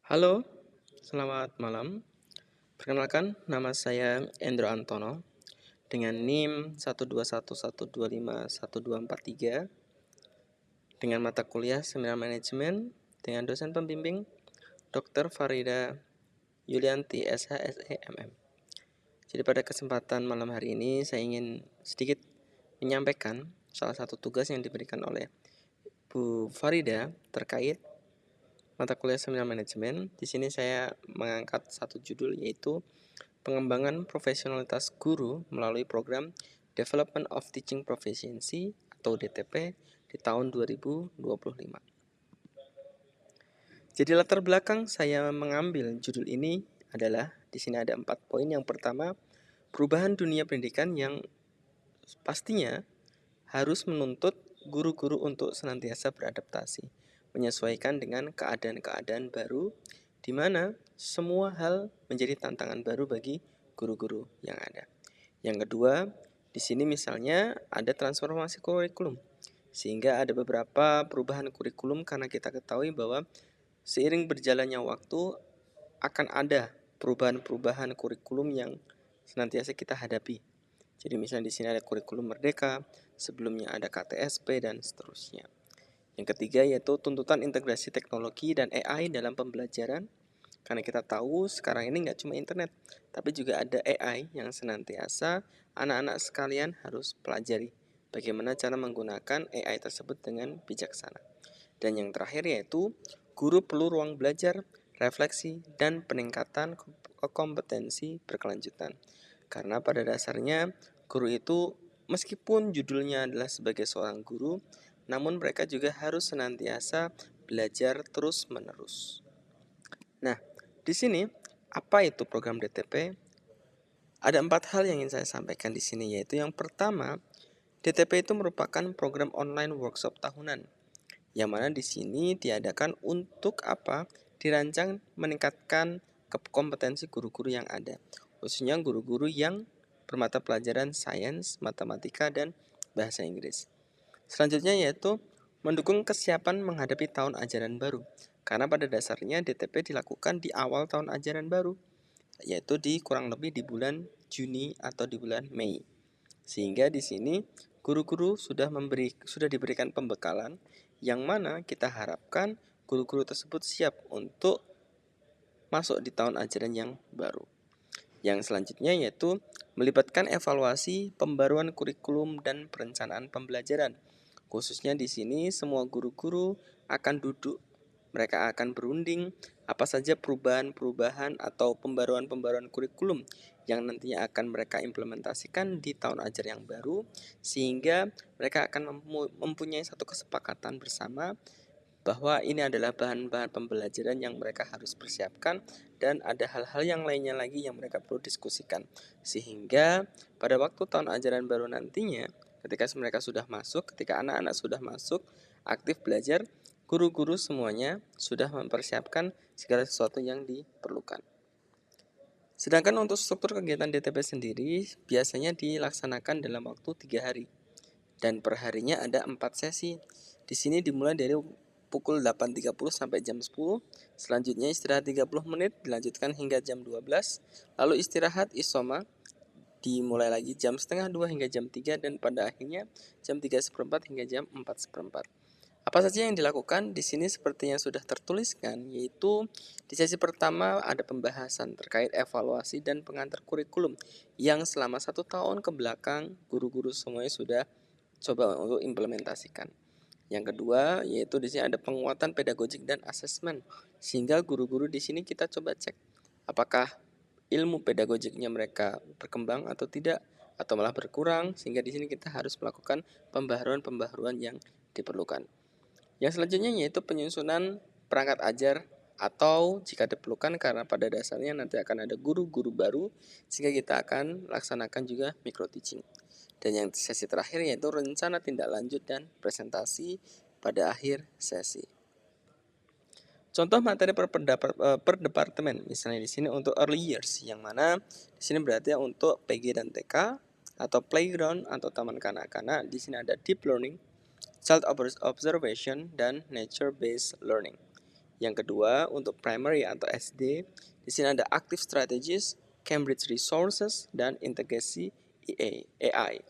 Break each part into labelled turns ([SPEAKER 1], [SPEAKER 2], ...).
[SPEAKER 1] Halo, selamat malam. Perkenalkan, nama saya Endro Antono dengan NIM 121125123 dengan mata kuliah Seminar Manajemen dengan dosen pembimbing Dr. Farida Yulianti SHSEMM. Jadi pada kesempatan malam hari ini saya ingin sedikit menyampaikan salah satu tugas yang diberikan oleh Bu Farida terkait mata kuliah Seminar Manajemen. Di sini saya mengangkat satu judul yaitu pengembangan profesionalitas guru melalui program Development of Teaching Proficiency atau DTP di tahun 2025. Jadi latar belakang saya mengambil judul ini adalah di sini ada 4 poin. Yang pertama, perubahan dunia pendidikan yang pastinya harus menuntut guru-guru untuk senantiasa beradaptasi, menyesuaikan dengan keadaan-keadaan baru di mana semua hal menjadi tantangan baru bagi guru-guru yang ada. Yang kedua, di sini misalnya ada transformasi kurikulum, sehingga ada beberapa perubahan kurikulum karena kita ketahui bahwa seiring berjalannya waktu akan ada perubahan-perubahan kurikulum yang senantiasa kita hadapi. Jadi misalnya di sini ada kurikulum merdeka, sebelumnya ada KTSP dan seterusnya. Yang ketiga yaitu tuntutan integrasi teknologi dan AI dalam pembelajaran. Karena kita tahu sekarang ini nggak cuma internet, tapi juga ada AI yang senantiasa anak-anak sekalian harus pelajari bagaimana cara menggunakan AI tersebut dengan bijaksana. Dan yang terakhir yaitu guru perlu ruang belajar, refleksi, dan peningkatan kompetensi berkelanjutan. Karena pada dasarnya guru itu meskipun judulnya adalah sebagai seorang guru, namun mereka juga harus senantiasa belajar terus-menerus. Nah, di sini apa itu program DTP? Ada 4 hal yang ingin saya sampaikan di sini, yaitu yang pertama, DTP itu merupakan program online workshop tahunan, yang mana di sini diadakan untuk apa? Dirancang meningkatkan kompetensi guru-guru yang ada, khususnya guru-guru yang bermata pelajaran sains, matematika, dan bahasa Inggris. Selanjutnya yaitu mendukung kesiapan menghadapi tahun ajaran baru. Karena pada dasarnya DTP dilakukan di awal tahun ajaran baru, yaitu di kurang lebih di bulan Juni atau di bulan Mei. Sehingga di sini guru-guru sudah diberikan pembekalan yang mana kita harapkan guru-guru tersebut siap untuk masuk di tahun ajaran yang baru. Yang selanjutnya yaitu melibatkan evaluasi, pembaruan kurikulum, dan perencanaan pembelajaran. Khususnya di sini semua guru-guru akan duduk, mereka akan berunding apa saja perubahan-perubahan atau pembaruan-pembaruan kurikulum yang nantinya akan mereka implementasikan di tahun ajar yang baru, sehingga mereka akan mempunyai satu kesepakatan bersama bahwa ini adalah bahan-bahan pembelajaran yang mereka harus persiapkan dan ada hal-hal yang lainnya lagi yang mereka perlu diskusikan. Sehingga pada waktu tahun ajaran baru nantinya, ketika mereka sudah masuk, ketika anak-anak sudah masuk, aktif belajar, guru-guru semuanya sudah mempersiapkan segala sesuatu yang diperlukan. Sedangkan untuk struktur kegiatan DTP sendiri biasanya dilaksanakan dalam waktu 3 hari. Dan perharinya ada 4 sesi. Di sini dimulai dari pukul 8.30 sampai jam 10. Selanjutnya istirahat 30 menit dilanjutkan hingga jam 12. Lalu istirahat isoma dimulai lagi jam setengah 2 hingga jam 3 dan pada akhirnya jam 3:15 hingga jam 4:15. Apa saja yang dilakukan di sini seperti yang sudah tertuliskan, yaitu di sesi pertama ada pembahasan terkait evaluasi dan pengantar kurikulum yang selama 1 tahun ke belakang guru-guru semuanya sudah coba untuk implementasikan. Yang kedua, yaitu di sini ada penguatan pedagogik dan asesmen. Sehingga guru-guru di sini kita coba cek apakah ilmu pedagogiknya mereka berkembang atau tidak atau malah berkurang, sehingga di sini kita harus melakukan pembaharuan-pembaharuan yang diperlukan. Yang selanjutnya yaitu penyusunan perangkat ajar atau jika diperlukan karena pada dasarnya nanti akan ada guru-guru baru sehingga kita akan laksanakan juga micro teaching. Dan yang sesi terakhir yaitu rencana tindak lanjut dan presentasi pada akhir sesi. Contoh materi per departemen, misalnya di sini untuk early years, yang mana di sini berarti untuk PG dan TK atau playground atau taman kanak-kanak. Di sini ada deep learning, child observation, dan nature based learning. Yang kedua, untuk primary atau SD, di sini ada active strategies, Cambridge resources, dan integrasi AI.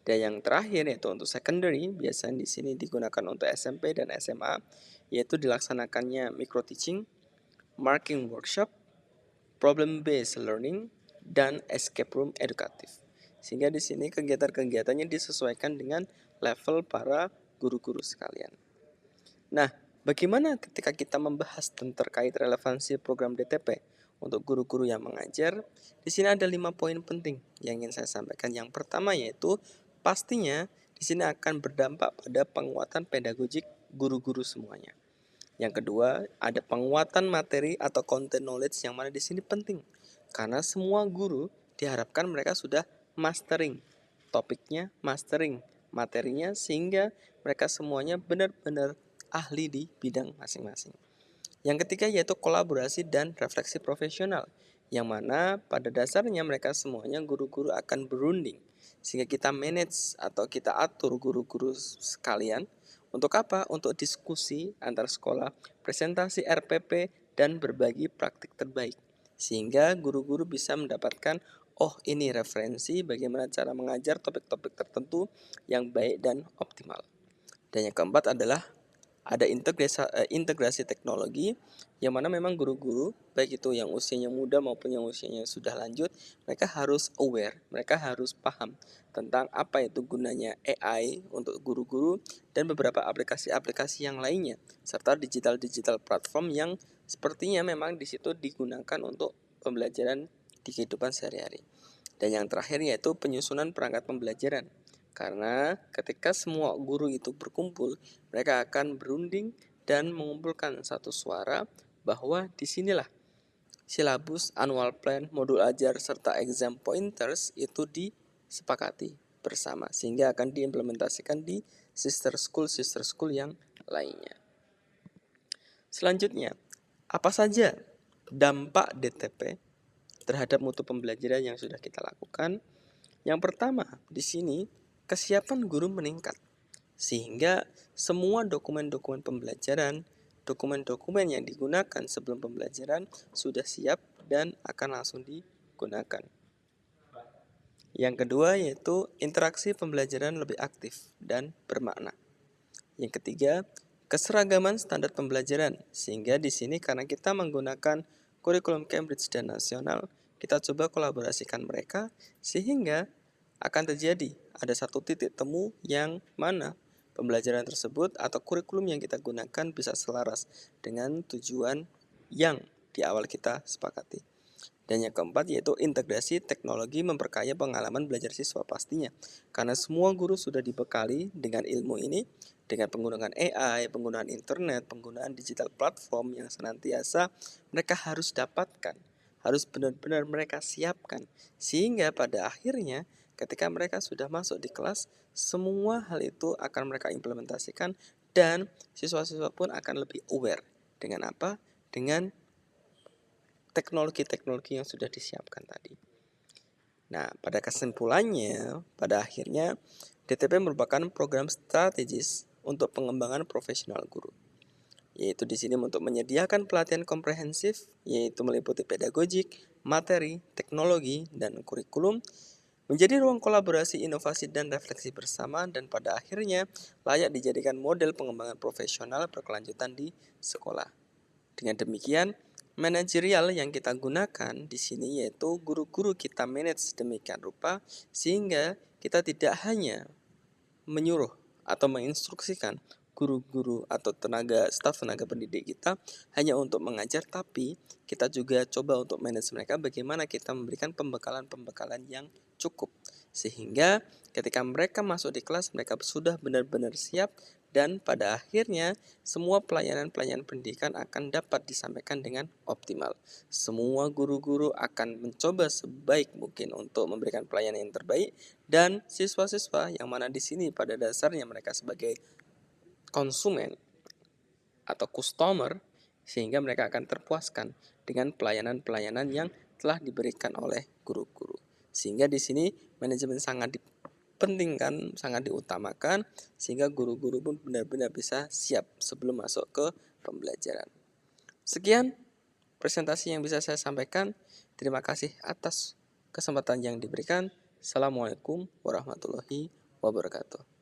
[SPEAKER 1] Dan yang terakhir yaitu untuk secondary, biasanya di sini digunakan untuk SMP dan SMA, yaitu dilaksanakannya micro teaching, marking workshop, problem based learning, dan escape room edukatif. Sehingga di sini kegiatan-kegiatannya disesuaikan dengan level para guru-guru sekalian. Nah, bagaimana ketika kita membahas terkait relevansi program DTP untuk guru-guru yang mengajar? Di sini ada 5 poin penting yang ingin saya sampaikan. Yang pertama yaitu pastinya di sini akan berdampak pada penguatan pedagogik guru-guru semuanya. Yang kedua, ada penguatan materi atau content knowledge yang mana di sini penting. Karena semua guru diharapkan mereka sudah mastering topiknya, mastering materinya, sehingga mereka semuanya benar-benar ahli di bidang masing-masing. Yang ketiga yaitu kolaborasi dan refleksi profesional, yang mana pada dasarnya mereka semuanya guru-guru akan berunding, sehingga kita manage atau kita atur guru-guru sekalian. Untuk apa? Untuk diskusi antar sekolah, presentasi RPP, dan berbagi praktik terbaik. Sehingga guru-guru bisa mendapatkan, oh ini referensi bagaimana cara mengajar topik-topik tertentu yang baik dan optimal. Dan yang keempat adalah ada integrasi teknologi, yang mana memang guru-guru baik itu yang usianya muda maupun yang usianya sudah lanjut, mereka harus aware, mereka harus paham tentang apa itu gunanya AI untuk guru-guru dan beberapa aplikasi-aplikasi yang lainnya, serta digital platform yang sepertinya memang di situ digunakan untuk pembelajaran di kehidupan sehari-hari. Dan yang terakhir yaitu penyusunan perangkat pembelajaran. Karena ketika semua guru itu berkumpul, mereka akan berunding dan mengumpulkan satu suara bahwa disinilah silabus, annual plan, modul ajar, serta exam pointers itu disepakati bersama. Sehingga akan diimplementasikan di sister school yang lainnya. Selanjutnya, apa saja dampak DTP terhadap mutu pembelajaran yang sudah kita lakukan? Yang pertama, di sini kesiapan guru meningkat, sehingga semua dokumen-dokumen pembelajaran, dokumen-dokumen yang digunakan sebelum pembelajaran sudah siap dan akan langsung digunakan. Yang kedua yaitu interaksi pembelajaran lebih aktif dan bermakna. Yang ketiga, keseragaman standar pembelajaran, sehingga di sini karena kita menggunakan kurikulum Cambridge dan nasional, kita coba kolaborasikan mereka sehingga akan terjadi ada satu titik temu yang mana pembelajaran tersebut atau kurikulum yang kita gunakan bisa selaras dengan tujuan yang di awal kita sepakati. Dan yang keempat yaitu integrasi teknologi memperkaya pengalaman belajar siswa pastinya. Karena semua guru sudah dibekali dengan ilmu ini, dengan penggunaan AI, penggunaan internet, penggunaan digital platform yang senantiasa mereka harus dapatkan, harus benar-benar mereka siapkan. Sehingga pada akhirnya ketika mereka sudah masuk di kelas, semua hal itu akan mereka implementasikan dan siswa-siswa pun akan lebih aware. Dengan apa? Dengan teknologi-teknologi yang sudah disiapkan tadi. Nah, pada kesimpulannya, pada akhirnya DTP merupakan program strategis untuk pengembangan profesional guru. Yaitu di sini untuk menyediakan pelatihan komprehensif, yaitu meliputi pedagogik, materi, teknologi, dan kurikulum, menjadi ruang kolaborasi, inovasi, dan refleksi bersama, dan pada akhirnya layak dijadikan model pengembangan profesional berkelanjutan di sekolah. Dengan demikian, manajerial yang kita gunakan di sini yaitu guru-guru kita manage demikian rupa sehingga kita tidak hanya menyuruh atau menginstruksikan guru-guru atau staf tenaga pendidik kita hanya untuk mengajar, tapi kita juga coba untuk manage mereka bagaimana kita memberikan pembekalan-pembekalan yang cukup sehingga ketika mereka masuk di kelas mereka sudah benar-benar siap dan pada akhirnya semua pelayanan-pelayanan pendidikan akan dapat disampaikan dengan optimal. Semua guru-guru akan mencoba sebaik mungkin untuk memberikan pelayanan yang terbaik dan siswa-siswa yang mana di sini pada dasarnya mereka sebagai konsumen atau customer sehingga mereka akan terpuaskan dengan pelayanan-pelayanan yang telah diberikan oleh guru-guru. Sehingga di sini manajemen sangat dipentingkan, sangat diutamakan sehingga guru-guru pun benar-benar bisa siap sebelum masuk ke pembelajaran. Sekian presentasi yang bisa saya sampaikan. Terima kasih atas kesempatan yang diberikan. Assalamualaikum warahmatullahi wabarakatuh.